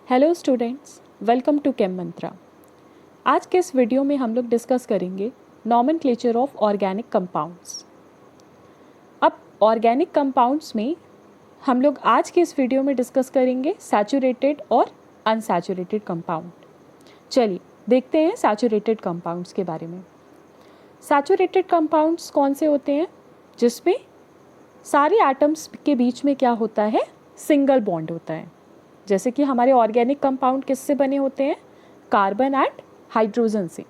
Hello students, welcome to केम मंत्रा। आज के इस वीडियो में हम लोग डिस्कस करेंगे नॉमेनक्लेचर ऑफ ऑर्गेनिक कंपाउंड्स। अब ऑर्गेनिक कंपाउंड्स में हम लोग आज के इस वीडियो में डिस्कस करेंगे सैचुरेटेड और अनसैचुरेटेड कंपाउंड। चलिए देखते हैं सैचुरेटेड कंपाउंड्स के बारे में। सैचुरेटेड कंपाउंड्स कौन से होते हैं? जिसमें सारे एटम्स के बीच में क्या होता है? सिंगल बॉन्ड होता है। जैसे कि हमारे ऑर्गेनिक कंपाउंड किससे बने होते हैं? कार्बन एंड हाइड्रोजन से।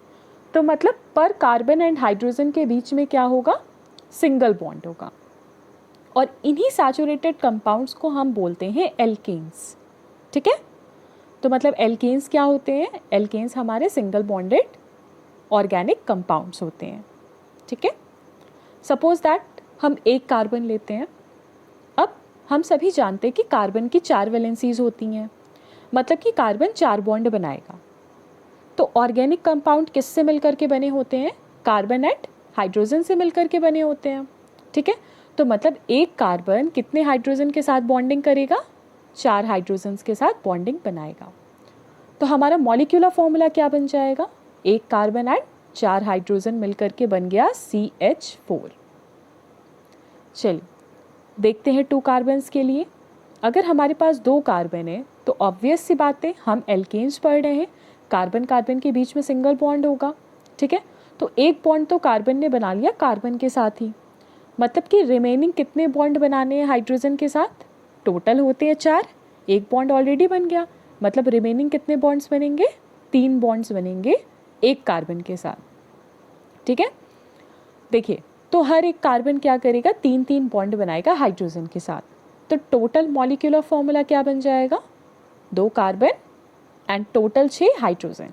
तो मतलब पर कार्बन एंड हाइड्रोजन के बीच में क्या होगा? सिंगल बॉन्ड होगा। और इन्हीं सैचुरेटेड कंपाउंड्स को हम बोलते हैं एल्केन्स। ठीक है, तो मतलब एल्केन्स क्या होते हैं? एल्केन्स हमारे सिंगल बॉन्डेड ऑर्गेनिक कंपाउंड्स होते हैं। ठीक है, सपोज दैट हम एक कार्बन लेते हैं। अब हम सभी जानते हैं कि कार्बन की 4 वैलेंसीज होती हैं, मतलब कि कार्बन 4 बॉन्ड बनाएगा। तो ऑर्गेनिक कंपाउंड किससे मिलकर के बने होते हैं? कार्बन एंड हाइड्रोजन से मिलकर के बने होते हैं। ठीक है, तो मतलब एक कार्बन कितने हाइड्रोजन के साथ बॉन्डिंग करेगा? 4 हाइड्रोजन के साथ बॉन्डिंग बनाएगा। तो हमारा मॉलिक्यूलर फॉर्मूला क्या बन जाएगा? एक कार्बन एंड 4 हाइड्रोजन मिलकर के बन गया CH4। चलिए देखते हैं 2 कार्बन्स के लिए। अगर हमारे पास 2 कार्बन है तो ऑब्वियस सी बात है, हम एल्केन्स पढ़ रहे हैं, कार्बन कार्बन के बीच में सिंगल बॉन्ड होगा। ठीक है, तो एक बॉन्ड तो कार्बन ने बना लिया कार्बन के साथ ही, मतलब कि रिमेनिंग कितने बॉन्ड बनाने हैं हाइड्रोजन के साथ? टोटल होते हैं 4, एक बॉन्ड ऑलरेडी बन गया, मतलब रिमेनिंग कितने बॉन्ड्स बनेंगे? 3 बॉन्ड्स बनेंगे एक कार्बन के साथ। ठीक है, देखिए तो हर एक कार्बन क्या करेगा? 3-3 बॉन्ड बनाएगा हाइड्रोजन के साथ। तो टोटल मॉलिक्यूलर फॉर्मूला क्या बन जाएगा? 2 carbon and total 6 hydrogen.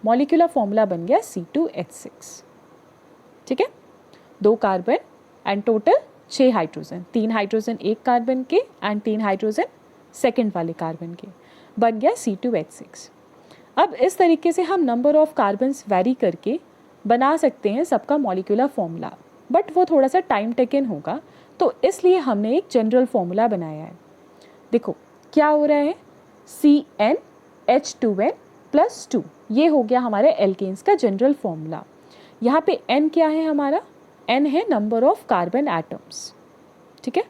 Molecular formula बन गया C2H6। ठीक है, 2 carbon and total 6 hydrogen, 3 hydrogen एक कार्बन के एंड 3 हाइड्रोजन सेकेंड वाले कार्बन के, बन गया C2H6। अब इस तरीके से हम नंबर ऑफ कार्बन्स वैरी करके बना सकते हैं सबका मॉलिक्यूलर फॉर्मूला, बट वो थोड़ा सा टाइम टेकन होगा, तो इसलिए हमने एक जनरल फॉर्मूला बनाया है। देखो क्या हो रहा है? CnH2n+2, ये हो गया हमारे एल्केन्स का जनरल फॉर्मूला। यहाँ पे N क्या है हमारा? N है नंबर ऑफ कार्बन एटम्स। ठीक है,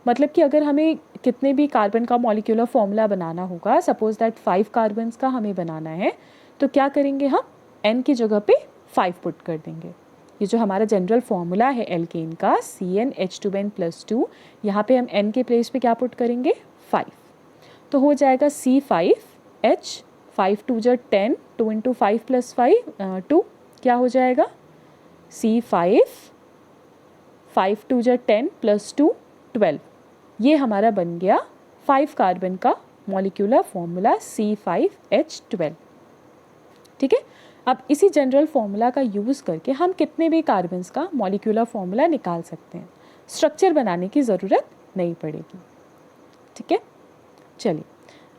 मतलब कि अगर हमें कितने भी कार्बन का मॉलिक्यूलर फॉर्मूला बनाना होगा, सपोज दैट 5 कार्बन्स का हमें बनाना है, तो क्या करेंगे हम? N की जगह पे 5 पुट कर देंगे। ये जो हमारा जनरल फॉर्मूला है एल्केन का CnH2n+2, यहाँ पे हम N के प्लेस पे क्या पुट करेंगे? 5। तो हो जाएगा C5H, 5 2 जा 10, 2 × 5 + 5 2, क्या हो जाएगा? C5, 5 2 जा 10 + 2 12। ये हमारा बन गया 5 कार्बन का मॉलिक्यूलर फॉर्मूला C5H12। ठीक है, अब इसी जनरल फॉर्मूला का यूज़ करके हम कितने भी कार्बन्स का मॉलिक्यूलर फॉर्मूला निकाल सकते हैं, स्ट्रक्चर बनाने की ज़रूरत नहीं पड़ेगी। ठीक है, चलिए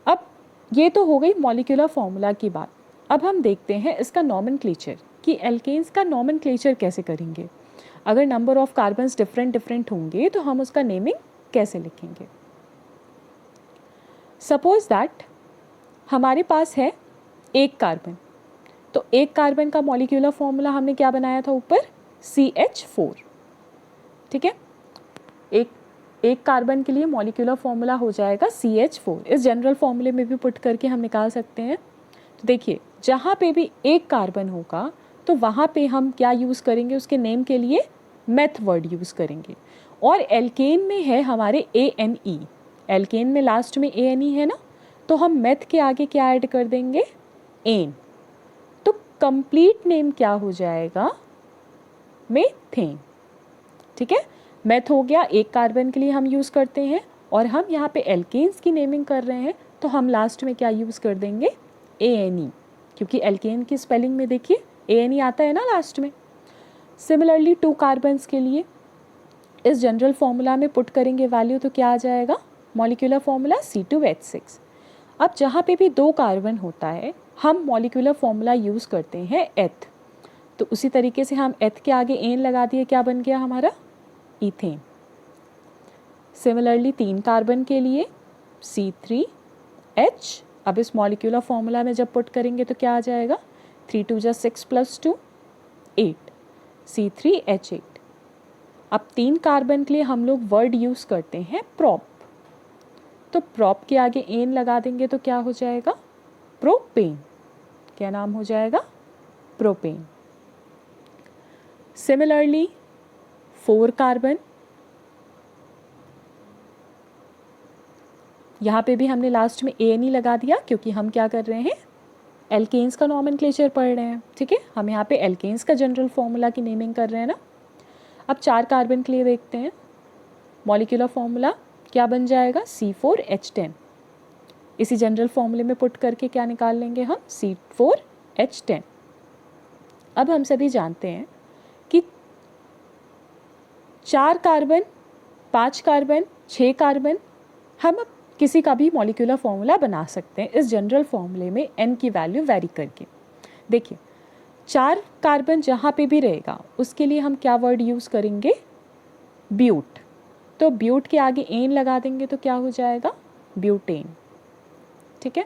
अब ये तो हो गई मॉलिक्यूलर फॉर्मूला की बात। अब हम देखते हैं इसका नॉमेनक्लेचर, कि एल्केन्स का नॉमेनक्लेचर कैसे करेंगे। अगर नंबर ऑफ कार्बन्स डिफरेंट होंगे तो हम उसका नेमिंग कैसे लिखेंगे। सपोज दैट हमारे पास है एक कार्बन, तो एक कार्बन का मॉलिक्यूलर फॉर्मूला हमने क्या बनाया था ऊपर? CH4। ठीक है, एक कार्बन के लिए मॉलिक्यूलर फॉर्मूला हो जाएगा CH4। इस जनरल फॉर्मूले में भी पुट करके हम निकाल सकते हैं। तो देखिए जहाँ पे भी एक कार्बन होगा तो वहाँ पे हम क्या यूज़ करेंगे? उसके नेम के लिए मेथ वर्ड यूज़ करेंगे। और एल्केन में है हमारे ANE, एल्केन में लास्ट में ANE है ना, तो हम मेथ के आगे क्या ऐड कर देंगे? एन। तो कंप्लीट नेम क्या हो जाएगा? मेथेन। ठीक है, मेथ हो गया, एक कार्बन के लिए हम यूज़ करते हैं, और हम यहाँ पे एल्केन्स की नेमिंग कर रहे हैं तो हम लास्ट में क्या यूज़ कर देंगे? ANE, क्योंकि एल्केन की स्पेलिंग में देखिए ANE आता है ना लास्ट में। सिमिलरली 2 कार्बन्स के लिए इस जनरल फॉर्मूला में पुट करेंगे वैल्यू, तो क्या आ जाएगा? Molecular formula C2H6। अब जहाँ पे भी 2 कार्बन होता है हम मॉलिक्यूलर फॉर्मूला यूज़ करते हैं एथ, तो उसी तरीके से हम एथ के आगे एन लगा दिए, क्या बन गया हमारा? इथेन। सिमिलरली 3 कार्बन के लिए C3H, अब इस मॉलिक्यूलर फॉर्मूला में जब पुट करेंगे तो क्या आ जाएगा, 3 2 जा 6 + 2 8 C3H8। अब 3 कार्बन के लिए हम लोग वर्ड यूज़ करते हैं प्रोप, तो प्रोप के आगे एन लगा देंगे तो क्या हो जाएगा, प्रोपेन। क्या नाम हो जाएगा, प्रोपेन। सिमिलरली 4 कार्बन, यहाँ पे भी हमने लास्ट में एन ही लगा दिया क्योंकि हम क्या कर रहे हैं, एल्केन्स का नॉमेनक्लेचर पढ़ रहे हैं, ठीक है। हम यहाँ पे एल्केन्स का जनरल फॉर्मूला की नेमिंग कर रहे हैं ना। अब 4 कार्बन के लिए देखते हैं, मॉलिक्यूलर फॉर्मूला क्या बन जाएगा, C4H10। इसी जनरल फॉर्मूले में पुट करके क्या निकाल लेंगे हम, C4H10। अब हम सभी जानते हैं कि 4 कार्बन, 5 कार्बन, 6 कार्बन, हम अब किसी का भी मॉलिक्यूलर फॉर्मूला बना सकते हैं इस जनरल फॉर्मूले में n की वैल्यू वेरी करके। देखिए 4 कार्बन जहाँ पे भी रहेगा उसके लिए हम क्या वर्ड यूज़ करेंगे, ब्यूट। तो ब्यूट के आगे एन लगा देंगे तो क्या हो जाएगा, ब्यूटेन, ठीक है।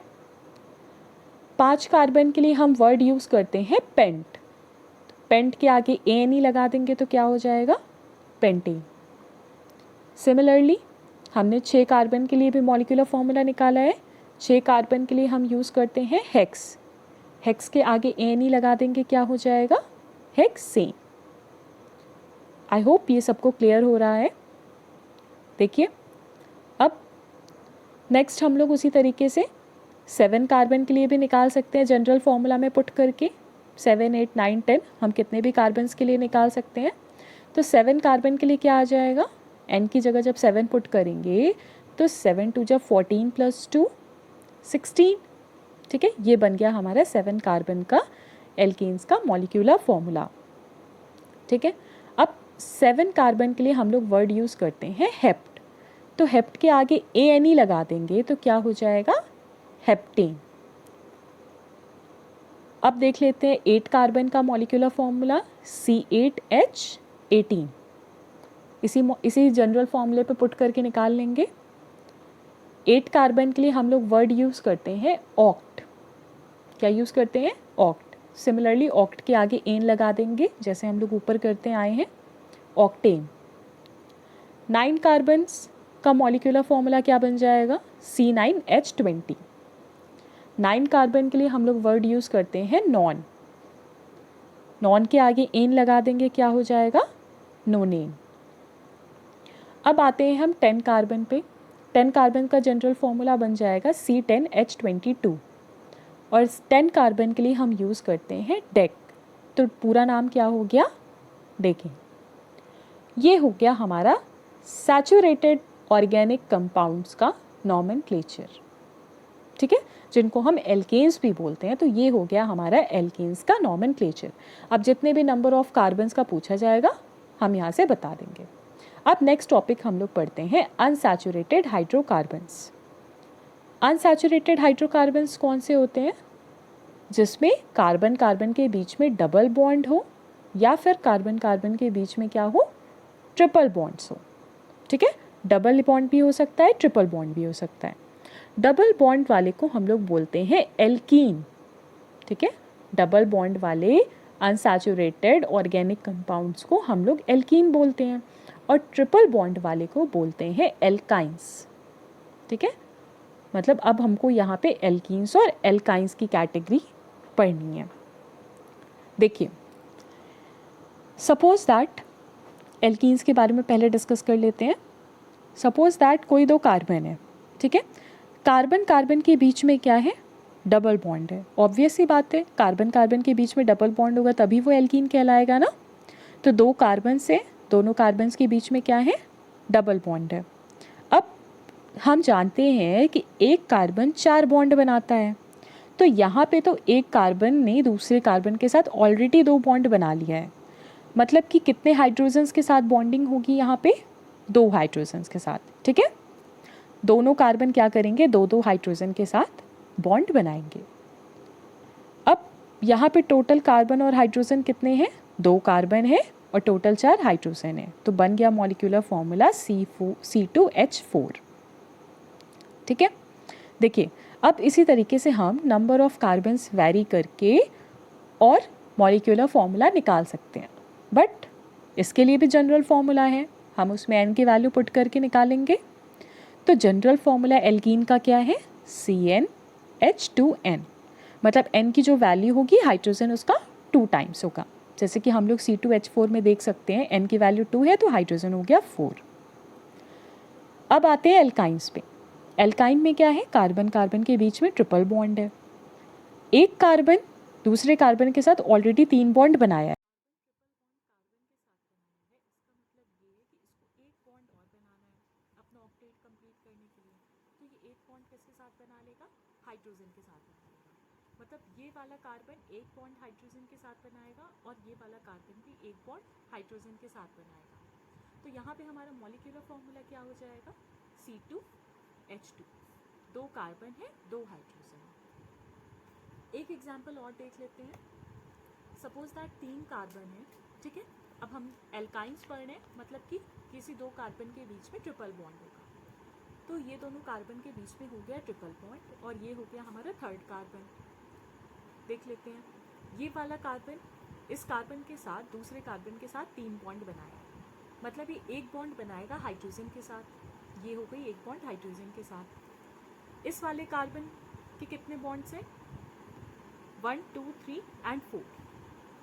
5 कार्बन के लिए हम वर्ड यूज़ करते हैं पेंट, पेंट के आगे एन ही लगा देंगे तो क्या हो जाएगा, पेंटेन। सिमिलरली हमने 6 कार्बन के लिए भी मॉलिक्यूलर फॉर्मूला निकाला है, 6 कार्बन के लिए हम यूज़ करते हैं हेक्स, हेक्स के आगे एन ही लगा देंगे, क्या हो जाएगा, हेक्सेन। आई होप ये सबको क्लियर हो रहा है। देखिए अब नेक्स्ट हम लोग उसी तरीके से 7 कार्बन के लिए भी निकाल सकते हैं जनरल फॉर्मूला में पुट करके, 7 8 9 10 हम कितने भी कार्बन्स के लिए निकाल सकते हैं। तो 7 कार्बन के लिए क्या आ जाएगा, n की जगह जब 7 पुट करेंगे तो 7 2 जा 14 + 2 16, ठीक है। ये बन गया हमारा 7 कार्बन का एल्केन्स का मॉलिक्यूलर फॉर्मूला, ठीक है। अब 7 कार्बन के लिए हम लोग वर्ड यूज़ करते हैं हेप्ट, तो हेप्ट के आगे AN ही लगा देंगे तो क्या हो जाएगा, हेप्टेन। अब देख लेते हैं 8 कार्बन का मॉलिक्यूलर फॉर्मूला, C8H18। इसी जनरल फॉर्मूले पे पुट करके निकाल लेंगे। 8 कार्बन के लिए हम लोग वर्ड यूज़ करते हैं ऑक्ट, क्या यूज़ करते हैं, ऑक्ट। सिमिलरली ऑक्ट के आगे एन लगा देंगे जैसे हम लोग ऊपर करते आए हैं, ऑक्टेन। 9 कार्बन्स का मॉलिक्यूलर फॉर्मूला क्या बन जाएगा, C9H20। 9 कार्बन के लिए हम लोग वर्ड यूज़ करते हैं नॉन, नॉन के आगे एन लगा देंगे, क्या हो जाएगा, नोनेन। अब आते हैं हम 10 कार्बन पे, 10 कार्बन का जनरल फॉर्मूला बन जाएगा C10H22 और 10 कार्बन के लिए हम यूज़ करते हैं डेक, तो पूरा नाम क्या हो गया, डेकिन। ये हो गया हमारा सैचुरेटेड ऑर्गेनिक कंपाउंड्स का नॉमेनक्लेचर, ठीक है, जिनको हम एल्केन्स भी बोलते हैं। तो ये हो गया हमारा एल्केन्स का नॉमेनक्लेचर। अब जितने भी नंबर ऑफ कार्बन्स का पूछा जाएगा हम यहाँ से बता देंगे। अब नेक्स्ट टॉपिक हम लोग पढ़ते हैं अनसैचुरेटेड हाइड्रोकार्बन्स। अनसैचुरेटेड हाइड्रोकार्बन्स कौन से होते हैं, जिसमें कार्बन कार्बन के बीच में डबल बॉन्ड हो या फिर कार्बन कार्बन के बीच में क्या हो, ट्रिपल बॉन्ड्स हो, ठीक है। डबल बॉन्ड भी हो सकता है, ट्रिपल बॉन्ड भी हो सकता है। डबल बॉन्ड वाले को हम लोग बोलते हैं एल्कीन, ठीक है। डबल बॉन्ड वाले अनसैचुरेटेड ऑर्गेनिक कंपाउंड्स को हम लोग एल्कीन बोलते हैं और ट्रिपल बॉन्ड वाले को बोलते हैं एल्काइंस, ठीक है। मतलब अब हमको यहाँ पे एल्कीन्स और एल्काइंस की कैटेगरी पढ़नी है। देखिए सपोज दैट, एल्कीन्स के बारे में पहले डिस्कस कर लेते हैं। सपोज दैट कोई 2 कार्बन है, ठीक है। कार्बन कार्बन के बीच में क्या है, डबल बॉन्ड है। ऑब्वियस सी बात है, कार्बन कार्बन के बीच में डबल बॉन्ड होगा तभी वो एल्कीन कहलाएगा ना। तो 2 कार्बन से दोनों कार्बन्स के बीच में क्या है, डबल बॉन्ड है। अब हम जानते हैं कि एक कार्बन 4 बॉन्ड बनाता है, तो यहाँ पे तो एक कार्बन ने दूसरे कार्बन के साथ ऑलरेडी 2 बॉन्ड बना लिया है। मतलब कि कितने हाइड्रोजन्स के साथ बॉन्डिंग होगी यहाँ पे, 2 हाइड्रोजन्स के साथ, ठीक है। दोनों कार्बन क्या करेंगे, 2 हाइड्रोजन के साथ बॉन्ड बनाएंगे। अब यहाँ पे टोटल कार्बन और हाइड्रोजन कितने हैं, 2 कार्बन है और टोटल 4 हाइड्रोजन है। तो बन गया मॉलिक्यूलर फॉर्मूला C2H4, ठीक है। देखिए अब इसी तरीके से हम नंबर ऑफ़ कार्बन्स वैरी करके और मॉलिक्यूलर फॉर्मूला निकाल सकते हैं, बट इसके लिए भी जनरल फॉर्मूला है, हम उसमें n की वैल्यू पुट करके निकालेंगे। तो जनरल फॉर्मूला एल्कीन का क्या है, CnH2n, मतलब n की जो वैल्यू होगी हाइड्रोजन उसका 2 टाइम्स होगा। जैसे कि हम लोग C2H4 में देख सकते हैं n की वैल्यू 2 है तो हाइड्रोजन हो गया 4। अब आते हैं एल्काइंस पे। एल्काइन में क्या है, कार्बन कार्बन के बीच में ट्रिपल बॉन्ड है, एक कार्बन दूसरे कार्बन के साथ ऑलरेडी 3 बॉन्ड बनाया है। हाइड्रोजन के साथ बनाएगा, मतलब ये वाला कार्बन एक बॉन्ड हाइड्रोजन के साथ बनाएगा और ये वाला कार्बन भी एक बॉन्ड हाइड्रोजन के साथ बनाएगा। तो यहाँ पे हमारा मॉलिक्यूलर फॉर्मूला क्या हो जाएगा, C2H2, 2 कार्बन है 2 हाइड्रोजन। एक एग्जाम्पल और देख लेते हैं। सपोज दैट 3 कार्बन है, ठीक है। अब हम एल्काइंस पढ़ रहे हैं, मतलब कि किसी 2 कार्बन के बीच में ट्रिपल बॉन्ड होगा। तो ये दोनों कार्बन के बीच में हो गया ट्रिपल बॉन्ड और ये हो गया हमारा 3rd कार्बन। देख लेते हैं, ये वाला कार्बन इस कार्बन के साथ दूसरे कार्बन के साथ 3 बॉन्ड बनाया, मतलब ये एक बॉन्ड बनाएगा हाइड्रोजन के साथ, ये हो गई एक बॉन्ड हाइड्रोजन के साथ। इस वाले कार्बन के कितने बॉन्ड्स हैं, 1 2 3 एंड 4,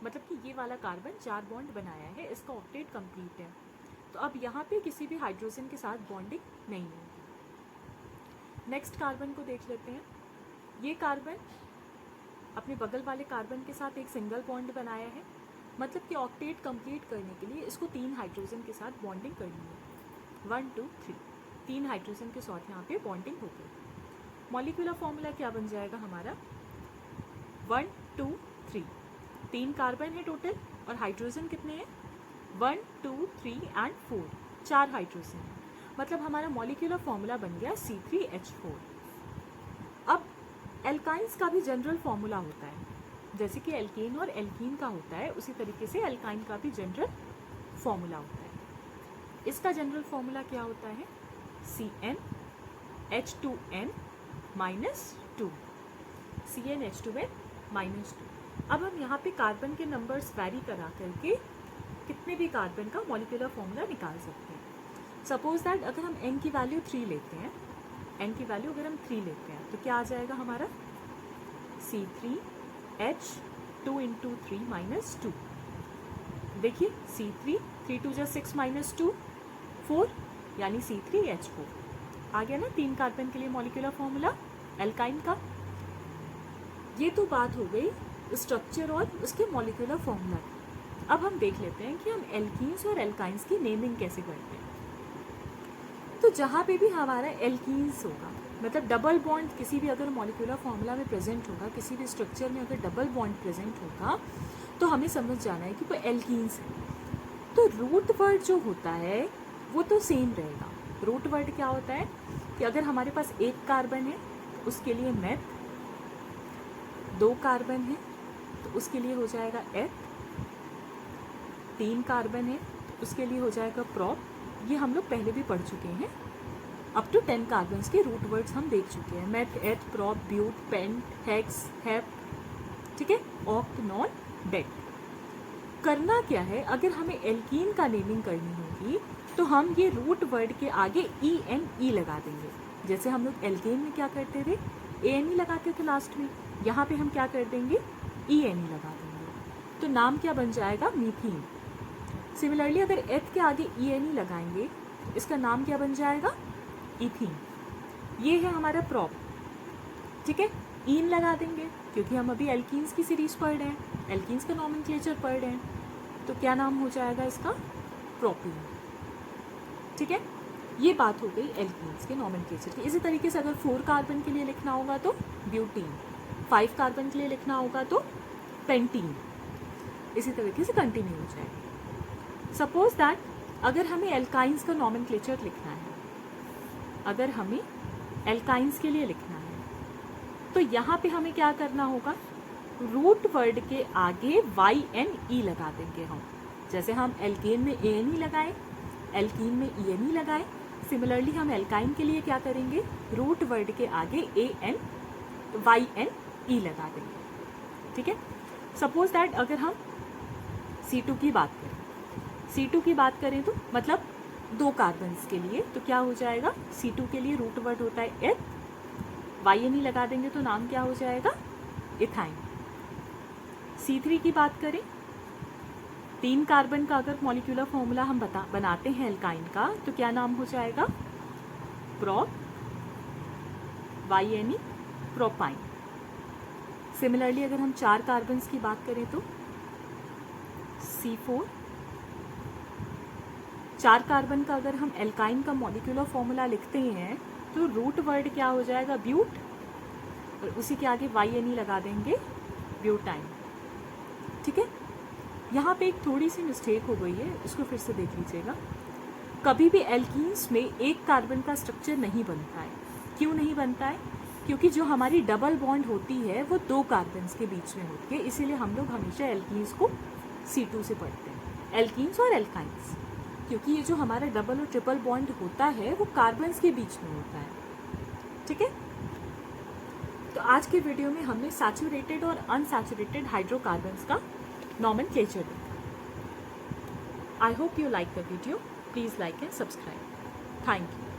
मतलब कि ये वाला कार्बन 4 बॉन्ड बनाया है, इसका ऑक्टेट कंप्लीट है। तो अब यहाँ पे किसी भी हाइड्रोजन के साथ बॉन्डिंग नहीं है। नेक्स्ट कार्बन को देख लेते हैं। ये कार्बन अपने बगल वाले कार्बन के साथ एक सिंगल बॉन्ड बनाया है, मतलब कि ऑक्टेट कंप्लीट करने के लिए इसको 3 हाइड्रोजन के साथ बॉन्डिंग करनी है। 1 2 3, 3 हाइड्रोजन के साथ यहाँ पे बॉन्डिंग हो गई। मॉलिक्यूलर फॉर्मूला क्या बन जाएगा हमारा, 1 2 3, 3 कार्बन है टोटल और हाइड्रोजन कितने हैं, 1 2 3 एंड 4, 4 हाइड्रोजन है, मतलब हमारा मॉलिक्यूलर फॉर्मूला बन गया C3H4। अब एल्काइंस का भी जनरल फॉर्मूला होता है, जैसे कि एल्केन और एल्कीन का होता है, उसी तरीके से एल्काइन का भी जनरल फॉर्मूला होता है। इसका जनरल फॉर्मूला क्या होता है, CnH2n -2, CnH2n -2। अब हम यहाँ पे कार्बन के नंबर्स वैरी करा करके कितने भी कार्बन का मॉलिक्यूलर फॉर्मूला निकाल सकते हैं। सपोज दैट अगर हम n की वैल्यू 3 लेते हैं, n की वैल्यू अगर हम 3 लेते हैं तो क्या आ जाएगा हमारा, C3H2 × 3 -2। देखिए C3, 3 2 6 -2 4, यानी C3H4 आ गया ना 3 कार्बन के लिए मॉलिक्यूलर फॉर्मूला एल्काइन का। ये तो बात हो गई स्ट्रक्चर और उसके मॉलिक्यूलर फॉर्मूला की। अब हम देख लेते हैं कि हम एल्कीन्स और एल्काइंस की नेमिंग कैसे करते हैं। तो जहाँ पे भी हमारा एल्कीन्स होगा, मतलब डबल बॉन्ड किसी भी अगर मॉलिक्यूलर फॉर्मूला में प्रेजेंट होगा, किसी भी स्ट्रक्चर में अगर डबल बॉन्ड प्रेजेंट होगा तो हमें समझ जाना है कि वो एल्कीन्स है। तो रूट वर्ड जो होता है वो तो सेम रहेगा। रूट वर्ड क्या होता है कि अगर हमारे पास एक कार्बन है उसके लिए मेथ, 2 कार्बन है तो उसके लिए हो जाएगा एथ, 3 कार्बन है तो उसके लिए हो जाएगा प्रॉप। ये हम लोग पहले भी पढ़ चुके हैं, अप टू 10 कार्बन्स के रूट वर्ड्स हम देख चुके हैं, मेथ, एथ, प्रॉप, ब्यूट, पेंट, हेक्स, हेप, ठीक है, ऑक्ट, नॉन, डेट। करना क्या है, अगर हमें एल्कीन का नेमिंग करनी होगी तो हम ये रूट वर्ड के आगे ENE लगा देंगे। जैसे हम लोग एल्केन में क्या करते थे, ANE लगाते थे लास्ट में, यहाँ पे हम क्या कर देंगे, ENE लगा देंगे, तो नाम क्या बन जाएगा, मीथीन। सिमिलरली अगर एथ के आगे ENE लगाएंगे, इसका नाम क्या बन जाएगा, इथीन। ये है हमारा प्रॉप, ठीक है। ईन लगा देंगे क्योंकि हम अभी एल्कीन्स की सीरीज पढ़ रहे हैं, एल्कीन्स का नॉमेनक्लेचर पढ़ रहे हैं, तो क्या नाम हो जाएगा इसका, प्रोपीन, ठीक है। ये बात हो गई एल्कीन्स के नॉमेनक्लेचर की। इसी तरीके से अगर 4 कार्बन के लिए लिखना होगा तो ब्यूटीन, 5 कार्बन के लिए लिखना होगा तो पेंटीन, इसी तरीके से कंटिन्यू हो जाएगा। सपोज दैट अगर हमें एल्काइंस का नॉमेनक्लेचर लिखना है, अगर हमें एल्काइंस के लिए लिखना है तो यहाँ पे हमें क्या करना होगा, रूट वर्ड के आगे YNE लगा देंगे हम। जैसे हम एल्केन में ANE लगाए, एल्कीन में ENE लगाए, सिमिलरली हम एल्काइन के लिए क्या करेंगे, रूट वर्ड के आगे AN YNE लगा देंगे, ठीक है। सपोज दैट अगर हम C2 की बात करें, C2 की बात करें तो मतलब 2 कार्बन्स के लिए तो क्या हो जाएगा, C2 के लिए रूट वर्ड होता है एथ, YNE लगा देंगे तो नाम क्या हो जाएगा, इथाइन। C3 की बात करें, 3 कार्बन का अगर मॉलिक्यूलर फॉर्मूला हम बनाते हैं एल्काइन का तो क्या नाम हो जाएगा, प्रोप, YNE, प्रोपाइन। सिमिलरली अगर हम 4 कार्बन्स की बात करें तो C4, 4 कार्बन का अगर हम एल्काइन का मॉलिक्यूलर फॉर्मूला लिखते हैं तो रूट वर्ड क्या हो जाएगा, ब्यूट, और उसी के आगे YNE लगा देंगे, ब्यूटाइन, ठीक है। यहाँ पे एक थोड़ी सी मिस्टेक हो गई है, इसको फिर से देख लीजिएगा। कभी भी एल्कीन्स में एक कार्बन का स्ट्रक्चर नहीं बनता है। क्यों नहीं बनता है, क्योंकि जो हमारी डबल बॉन्ड होती है वो 2 कार्बन्स के बीच में होती है, इसीलिए हम लोग हमेशा एल्कीन्स को C2 से पढ़ते हैं, एल्कीन्स और एल्काइंस, क्योंकि ये जो हमारा डबल और ट्रिपल बॉन्ड होता है वो कार्बन्स के बीच में होता है, ठीक है। तो आज के वीडियो में हमने सैचुरेटेड और अनसैचुरेटेड हाइड्रोकार्बन्स का nomenclature देखा। I hope you like the video. Please like and subscribe. Thank you.